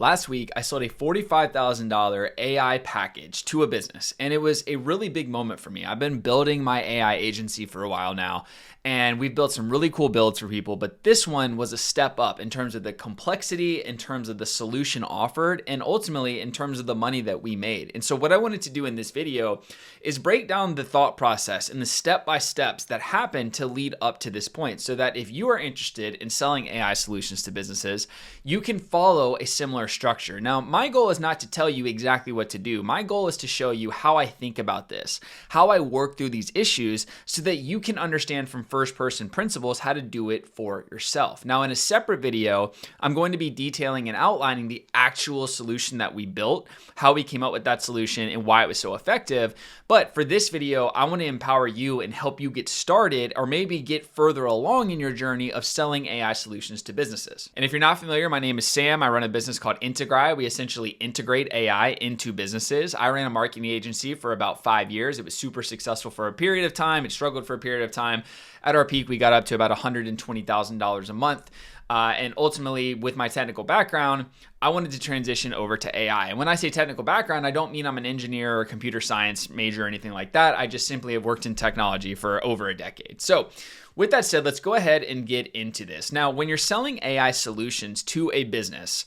Last week, I sold a $45,000 AI package to a business, and it was a really big moment for me. I've been building my AI agency for a while now, and we've built some really cool builds for people, but this one was a step up in terms of the complexity, in terms of the solution offered, and ultimately in terms of the money that we made. And so what I wanted to do in this video is break down the thought process and the step-by-steps that happened to lead up to this point, so that if you are interested in selling AI solutions to businesses, you can follow a similar structure. Now, my goal is not to tell you exactly what to do. My goal is to show you how I think about this, how I work through these issues so that you can understand from first-person principles how to do it for yourself. Now, in a separate video, I'm going to be detailing and outlining the actual solution that we built, how we came up with that solution, and why it was so effective. But for this video, I want to empower you and help you get started or maybe get further along in your journey of selling AI solutions to businesses. And if you're not familiar, my name is Sam. I run a business called Integri. We essentially integrate AI into businesses. I ran a marketing agency for about 5 years. It was super successful for a period of time. It struggled for a period of time. At our peak, we got up to about $120,000 a month. And ultimately, with my technical background, I wanted to transition over to AI. And when I say technical background, I don't mean I'm an engineer or computer science major or anything like that. I just simply have worked in technology for over a decade. So with that said, let's go ahead and get into this. Now, when you're selling AI solutions to a business,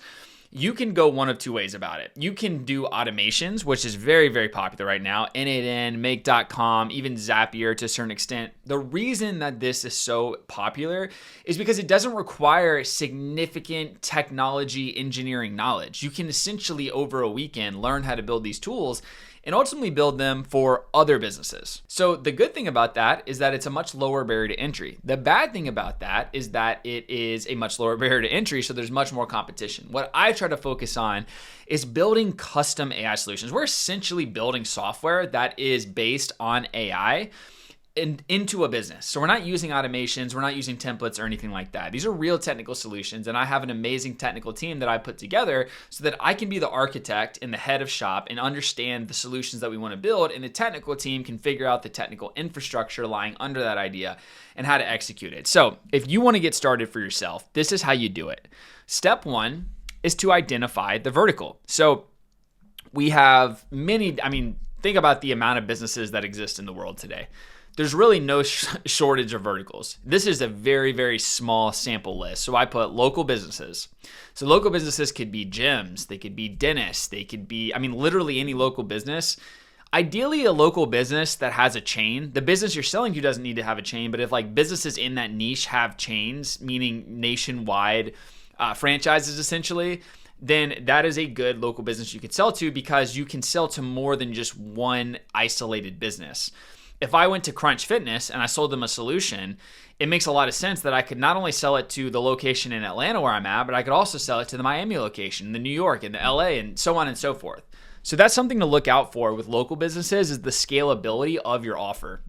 you can go one of two ways about it. You can do automations, which is very, very popular right now. N8N, Make.com, even Zapier to a certain extent. The reason that this is so popular is because it doesn't require significant technology engineering knowledge. You can essentially, over a weekend, learn how to build these tools and ultimately build them for other businesses. So the good thing about that is that it's a much lower barrier to entry. The bad thing about that is that it is a much lower barrier to entry, so there's much more competition. What I try to focus on is building custom AI solutions. We're essentially building software that is based on AI into a business. So we're not using automations, we're not using templates or anything like that. These are real technical solutions, and I have an amazing technical team that I put together so that I can be the architect and the head of shop and understand the solutions that we want to build, and the technical team can figure out the technical infrastructure lying under that idea and how to execute it. So if you want to get started for yourself, this is how you do it. Step one is to identify the vertical. So we have think about the amount of businesses that exist in the world today. There's really no shortage of verticals. This is a very, very small sample list. So I put local businesses. So local businesses could be gyms, they could be dentists, they could be, literally any local business. Ideally, a local business that has a chain. The business you're selling to doesn't need to have a chain, but if businesses in that niche have chains, meaning nationwide franchises essentially, then that is a good local business you could sell to, because you can sell to more than just one isolated business. If I went to Crunch Fitness and I sold them a solution, it makes a lot of sense that I could not only sell it to the location in Atlanta where I'm at, but I could also sell it to the Miami location, the New York, and the LA, and so on and so forth. So that's something to look out for with local businesses, is the scalability of your offer.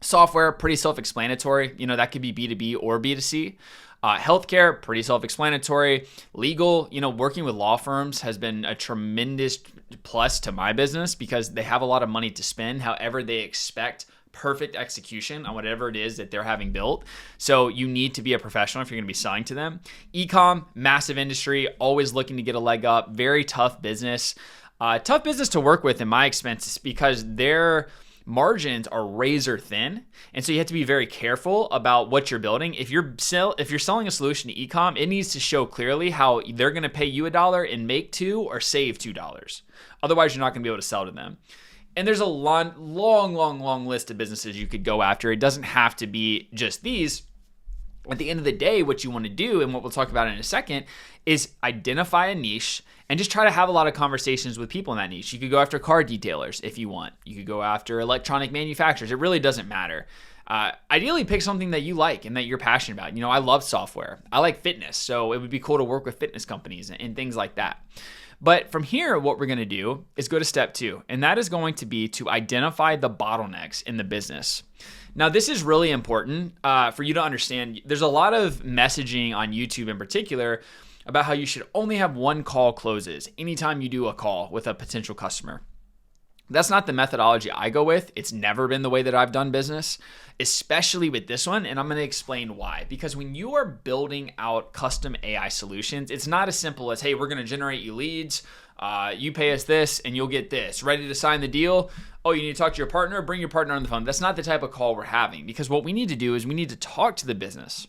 Software, pretty self-explanatory. That could be B2B or B2C. Healthcare, pretty self-explanatory. Legal, working with law firms has been a tremendous plus to my business because they have a lot of money to spend. However, they expect perfect execution on whatever it is that they're having built. So you need to be a professional if you're going to be selling to them. E-com, massive industry, always looking to get a leg up. Very tough business. Tough business to work with in my expenses because their margins are razor thin, and so you have to be very careful about what you're building. If you're selling a solution to e-com, it needs to show clearly how they're going to pay you $1 and make $2 or save $2. Otherwise, you're not going to be able to sell to them. And there's a long list of businesses you could go after. It doesn't have to be just these. At the end of the day, what you want to do, and what we'll talk about in a second, is identify a niche and just try to have a lot of conversations with people in that niche. You could go after car detailers if you want. You could go after electronic manufacturers. It really doesn't matter. Ideally, pick something that you like and that you're passionate about. I love software. I like fitness, so it would be cool to work with fitness companies and things like that. But from here, what we're going to do is go to step two, and that is going to be to identify the bottlenecks in the business. Now, this is really important for you to understand. There's a lot of messaging on YouTube in particular about how you should only have one call closes anytime you do a call with a potential customer. That's not the methodology I go with. It's never been the way that I've done business, especially with this one. And I'm going to explain why. Because when you are building out custom AI solutions, it's not as simple as, hey, we're going to generate you leads. You pay us this and you'll get this. Ready to sign the deal? Oh, you need to talk to your partner? Bring your partner on the phone. That's not the type of call we're having, because what we need to do is we need to talk to the business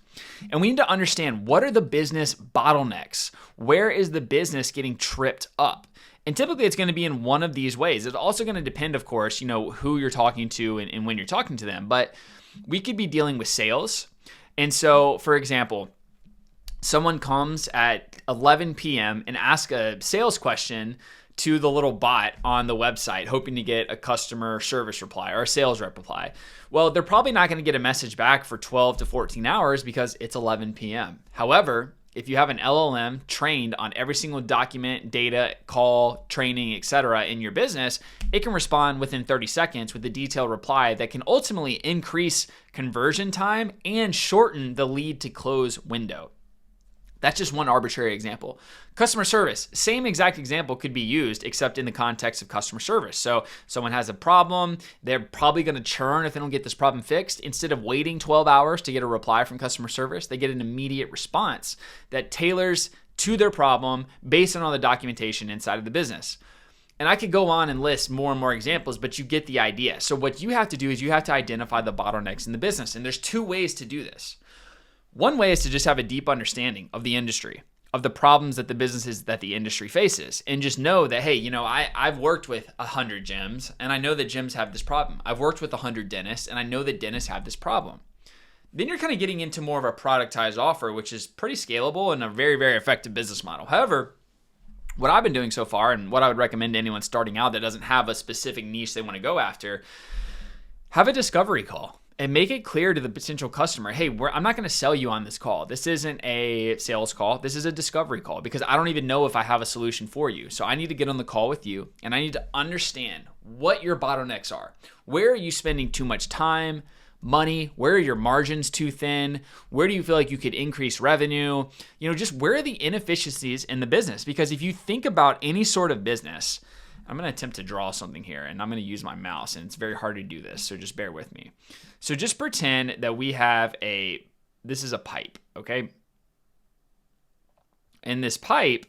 and we need to understand, what are the business bottlenecks? Where is the business getting tripped up? And typically it's going to be in one of these ways. It's also going to depend, of course, who you're talking to and when you're talking to them. But we could be dealing with sales. And so, for example, someone comes at 11 p.m. and asks a sales question to the little bot on the website, hoping to get a customer service reply or a sales rep reply. Well, they're probably not going to get a message back for 12 to 14 hours because it's 11 p.m. However, if you have an LLM trained on every single document, data, call, training, etc. in your business, it can respond within 30 seconds with a detailed reply that can ultimately increase conversion time and shorten the lead to close window. That's just one arbitrary example. Customer service, same exact example could be used, except in the context of customer service. So someone has a problem, they're probably going to churn if they don't get this problem fixed. Instead of waiting 12 hours to get a reply from customer service, they get an immediate response that tailors to their problem based on all the documentation inside of the business. And I could go on and list more and more examples, but you get the idea. So what you have to do is you have to identify the bottlenecks in the business. And there's two ways to do this. One way is to just have a deep understanding of the industry, of the problems that the industry faces, and just know that, hey, I've worked with 100 gyms and I know that gyms have this problem. I've worked with 100 dentists and I know that dentists have this problem. Then you're kind of getting into more of a productized offer, which is pretty scalable and a very, very effective business model. However, what I've been doing so far, and what I would recommend to anyone starting out that doesn't have a specific niche they want to go after, have a discovery call. And make it clear to the potential customer, hey, I'm not going to sell you on this call. This isn't a sales call. This is a discovery call, because I don't even know if I have a solution for you. So I need to get on the call with you and I need to understand what your bottlenecks are. Where are you spending too much time, money? Where are your margins too thin? Where do you feel like you could increase revenue? Just where are the inefficiencies in the business? Because if you think about any sort of business, I'm going to attempt to draw something here, and I'm going to use my mouse, and it's very hard to do this, so just bear with me. So just pretend that we have this is a pipe, okay? And this pipe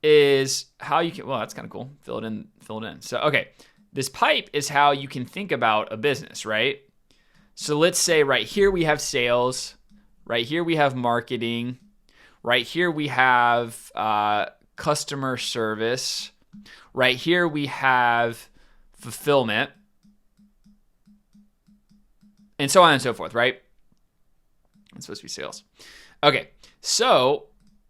is how you can, well, that's kind of cool. Fill it in. So, okay, this pipe is how you can think about a business, right? So let's say right here we have sales, right here we have marketing, right here we have customer service, right here we have fulfillment, and so on and so forth, right? It's supposed to be sales. Okay, so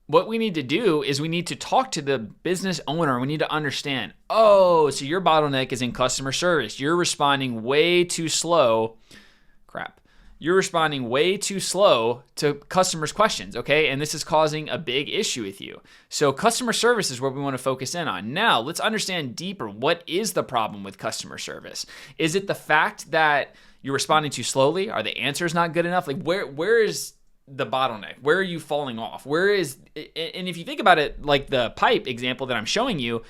what we need to do is we need to talk to the business owner. We need to understand, so your bottleneck is in customer service. You're responding way too slow. You're responding way too slow to customers' questions, okay? And this is causing a big issue with you. So customer service is where we want to focus in on. Now, let's understand deeper, what is the problem with customer service? Is it the fact that you're responding too slowly? Are the answers not good enough? Like where is the bottleneck? Where are you falling off? And if you think about it, like the pipe example that I'm showing you,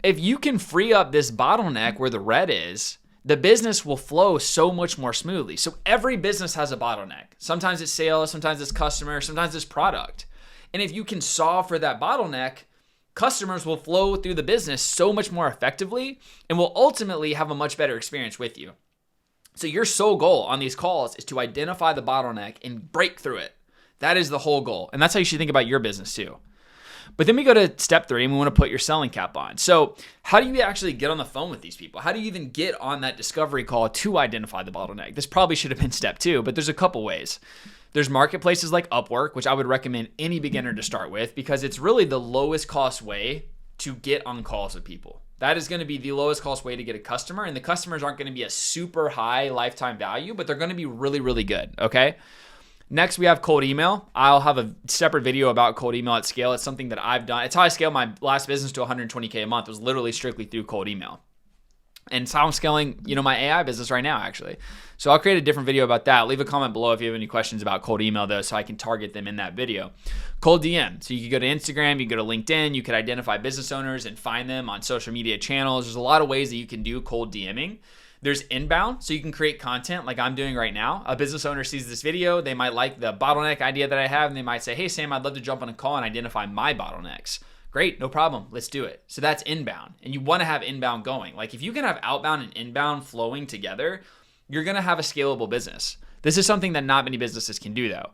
if you can free up this bottleneck where the red is, the business will flow so much more smoothly. So every business has a bottleneck. Sometimes it's sales, sometimes it's customer, sometimes it's product. And if you can solve for that bottleneck, customers will flow through the business so much more effectively and will ultimately have a much better experience with you. So your sole goal on these calls is to identify the bottleneck and break through it. That is the whole goal. And that's how you should think about your business too. But then we go to step 3 and we want to put your selling cap on. So how do you actually get on the phone with these people? How do you even get on that discovery call to identify the bottleneck? This probably should have been step 2, but there's a couple ways. There's marketplaces like Upwork, which I would recommend any beginner to start with, because it's really the lowest cost way to get on calls with people. That is going to be the lowest cost way to get a customer, and the customers aren't going to be a super high lifetime value, but they're going to be really, really good, okay? Next, we have cold email. I'll have a separate video about cold email at scale. It's something that I've done. It's how I scaled my last business to 120K a month. It was literally strictly through cold email. And it's how I'm scaling, my AI business right now, actually. So I'll create a different video about that. Leave a comment below if you have any questions about cold email, though, so I can target them in that video. Cold DM. So you can go to Instagram, you can go to LinkedIn, you could identify business owners and find them on social media channels. There's a lot of ways that you can do cold DMing. There's inbound, so you can create content like I'm doing right now. A business owner sees this video, they might like the bottleneck idea that I have, and they might say, hey, Sam, I'd love to jump on a call and identify my bottlenecks. Great, no problem. Let's do it. So that's inbound. And you want to have inbound going. Like if you can have outbound and inbound flowing together, you're going to have a scalable business. This is something that not many businesses can do though.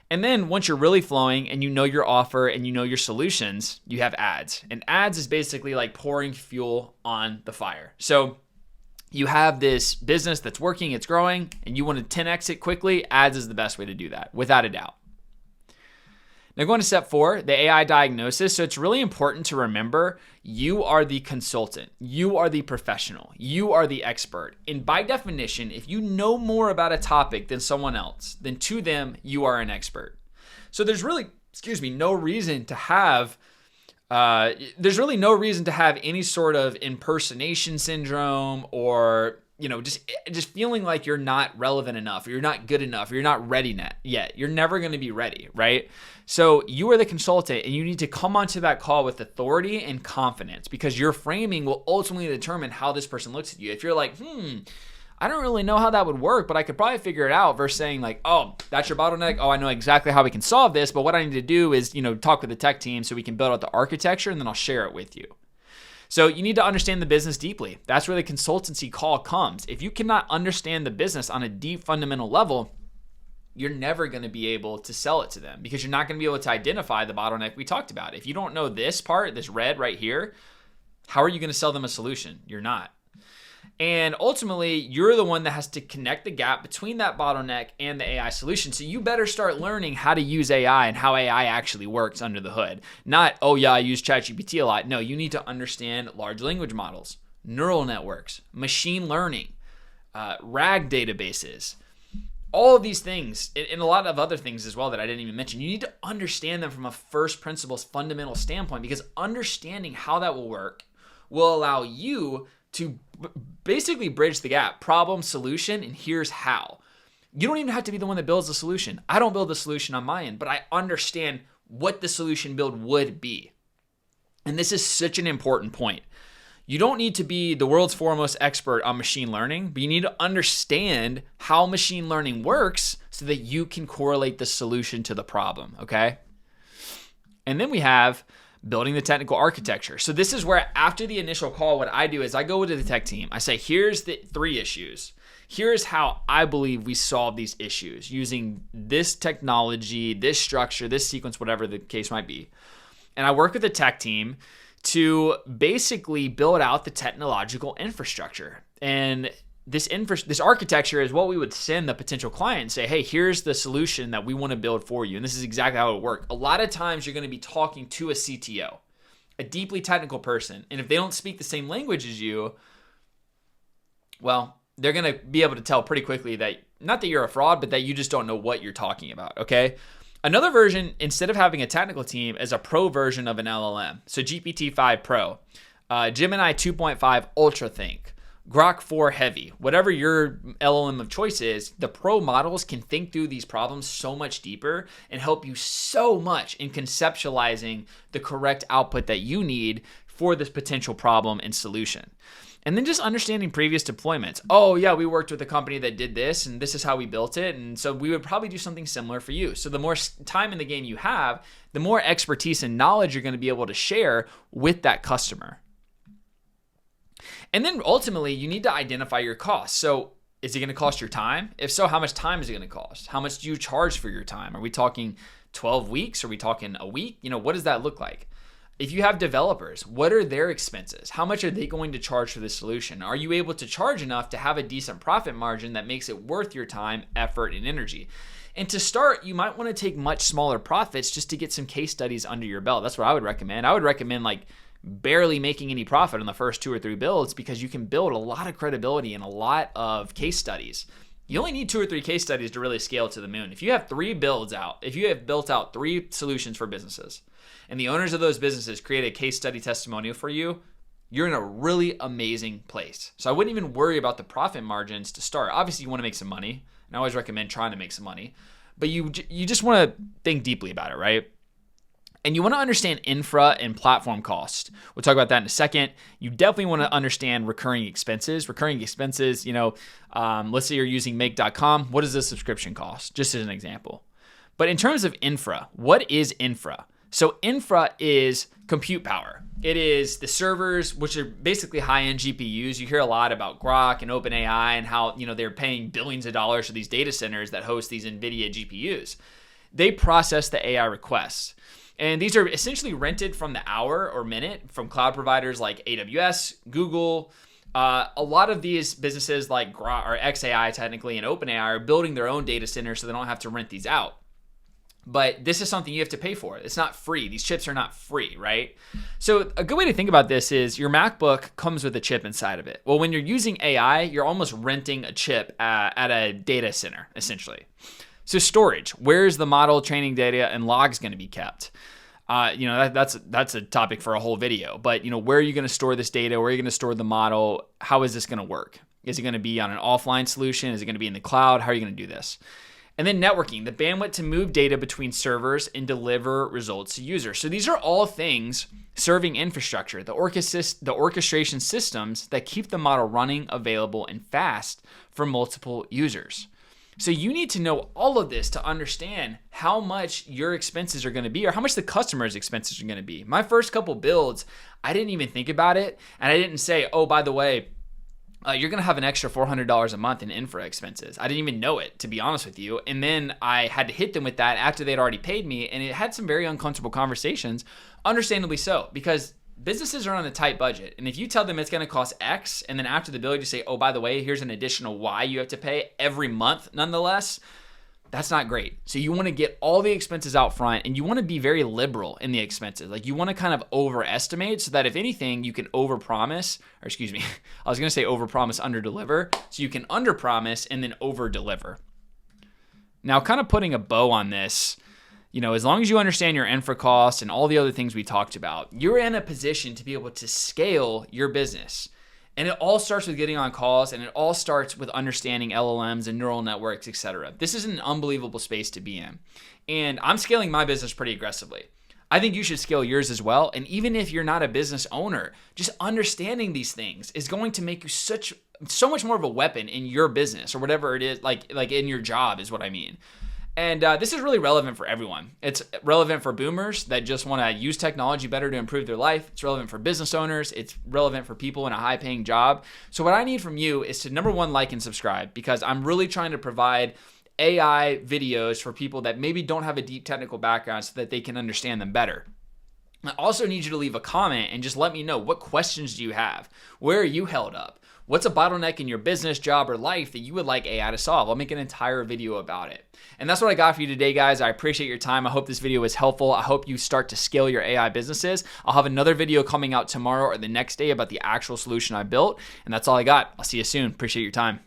And then once you're really flowing and you know your offer and you know your solutions, you have ads. And ads is basically like pouring fuel on the fire. So you have this business that's working, it's growing, and you want to 10x it quickly. Ads is the best way to do that, without a doubt. Now going to step 4, the AI diagnosis. So it's really important to remember you are the consultant, you are the professional, you are the expert. And by definition, if you know more about a topic than someone else, then to them, you are an expert. So there's really, no reason to have any sort of impersonation syndrome or just feeling like you're not relevant enough, or you're not good enough, or you're not ready yet. You're never going to be ready, right? So you are the consultant, and you need to come onto that call with authority and confidence, because your framing will ultimately determine how this person looks at you. If you're like, I don't really know how that would work, but I could probably figure it out, versus saying like, oh, that's your bottleneck. Oh, I know exactly how we can solve this, but what I need to do is, talk with the tech team so we can build out the architecture, and then I'll share it with you. So you need to understand the business deeply. That's where the consultancy call comes. If you cannot understand the business on a deep fundamental level, you're never going to be able to sell it to them, because you're not going to be able to identify the bottleneck we talked about. If you don't know this part, this red right here, how are you going to sell them a solution? You're not. And ultimately, you're the one that has to connect the gap between that bottleneck and the AI solution. So you better start learning how to use AI and how AI actually works under the hood. Not, oh yeah, I use ChatGPT a lot. No, you need to understand large language models, neural networks, machine learning, RAG databases, all of these things, and a lot of other things as well that I didn't even mention. You need to understand them from a first principles fundamental standpoint, because understanding how that will work will allow you to basically bridge the gap, problem, solution, and here's how. You don't even have to be the one that builds the solution. I don't build the solution on my end, but I understand what the solution build would be. And this is such an important point. You don't need to be the world's foremost expert on machine learning, but you need to understand how machine learning works so that you can correlate the solution to the problem, okay? And then we have building the technical architecture. So this is where after the initial call, what I do is I go to the tech team. I say, here's the 3 issues. Here's how I believe we solve these issues using this technology, this structure, this sequence, whatever the case might be. And I work with the tech team to basically build out the technological infrastructure. And this architecture is what we would send the potential client and say, hey, here's the solution that we want to build for you. And this is exactly how it would work. A lot of times you're going to be talking to a CTO, a deeply technical person. And if they don't speak the same language as you, well, they're going to be able to tell pretty quickly that, not that you're a fraud, but that you just don't know what you're talking about, okay? Another version, instead of having a technical team, is a pro version of an LLM. So GPT-5 Pro, Gemini 2.5 Ultra Think, Grok 4 Heavy, whatever your LLM of choice is, the pro models can think through these problems so much deeper and help you so much in conceptualizing the correct output that you need for this potential problem and solution. And then just understanding previous deployments. Oh yeah, we worked with a company that did this and this is how we built it. And so we would probably do something similar for you. So the more time in the game you have, the more expertise and knowledge you're going to be able to share with that customer. And then ultimately, you need to identify your costs. So is it going to cost your time? If so, how much time is it going to cost? How much do you charge for your time? Are we talking 12 weeks? Are we talking a week? What does that look like? If you have developers, what are their expenses? How much are they going to charge for this solution? Are you able to charge enough to have a decent profit margin that makes it worth your time, effort, and energy? And to start, you might want to take much smaller profits just to get some case studies under your belt. That's what I would recommend. I would recommend barely making any profit on the first 2 or 3 builds, because you can build a lot of credibility and a lot of case studies. You only need 2 or 3 case studies to really scale to the moon. If you have 3 builds out, if you have built out 3 solutions for businesses, and the owners of those businesses create a case study testimonial for you, you're in a really amazing place. So I wouldn't even worry about the profit margins to start. Obviously, you want to make some money, and I always recommend trying to make some money, but you just want to think deeply about it, right? And you want to understand infra and platform cost. We'll talk about that in a second. You definitely want to understand recurring expenses. Recurring expenses, let's say you're using make.com. What does the subscription cost? Just as an example. But in terms of infra, what is infra? So infra is compute power. It is the servers, which are basically high-end GPUs. You hear a lot about Grok and OpenAI and how, they're paying billions of dollars for these data centers that host these NVIDIA GPUs. They process the AI requests. And these are essentially rented from the hour or minute from cloud providers like AWS, Google. A lot of these businesses like Grok or XAI technically and OpenAI are building their own data centers so they don't have to rent these out. But this is something you have to pay for. It's not free. These chips are not free, right? So a good way to think about this is your MacBook comes with a chip inside of it. Well, when you're using AI, you're almost renting a chip at a data center, essentially. So storage, where's the model training data and logs going to be kept? That's a topic for a whole video. But where are you going to store this data? Where are you going to store the model? How is this going to work? Is it going to be on an offline solution? Is it going to be in the cloud? How are you going to do this? And then networking, the bandwidth to move data between servers and deliver results to users. So these are all things serving infrastructure, the orchestration systems that keep the model running, available, and fast for multiple users. So you need to know all of this to understand how much your expenses are going to be or how much the customer's expenses are going to be. My first couple builds, I didn't even think about it. And I didn't say, oh, by the way, you're going to have an extra $400 a month in infra expenses. I didn't even know it, to be honest with you. And then I had to hit them with that after they'd already paid me. And it had some very uncomfortable conversations, understandably so, because businesses are on a tight budget. And if you tell them it's going to cost X, and then after the bill, you say, oh, by the way, here's an additional Y you have to pay every month, nonetheless, that's not great. So you want to get all the expenses out front, and you want to be very liberal in the expenses. Like you want to kind of overestimate so that if anything, you can overpromise, or excuse me, I was going to say overpromise, underdeliver. So you can underpromise and then overdeliver. Now, kind of putting a bow on this, as long as you understand your infra costs and all the other things we talked about, you're in a position to be able to scale your business. And it all starts with getting on calls, and it all starts with understanding LLMs and neural networks, etc. This is an unbelievable space to be in. And I'm scaling my business pretty aggressively. I think you should scale yours as well. And even if you're not a business owner, just understanding these things is going to make you so much more of a weapon in your business or whatever it is, like in your job is what I mean. And this is really relevant for everyone. It's relevant for boomers that just want to use technology better to improve their life. It's relevant for business owners. It's relevant for people in a high-paying job. So what I need from you is to, number one, like and subscribe, because I'm really trying to provide AI videos for people that maybe don't have a deep technical background so that they can understand them better. I also need you to leave a comment and just let me know, what questions do you have? Where are you held up? What's a bottleneck in your business, job, or life that you would like AI to solve? I'll make an entire video about it. And that's what I got for you today, guys. I appreciate your time. I hope this video was helpful. I hope you start to scale your AI businesses. I'll have another video coming out tomorrow or the next day about the actual solution I built. And that's all I got. I'll see you soon. Appreciate your time.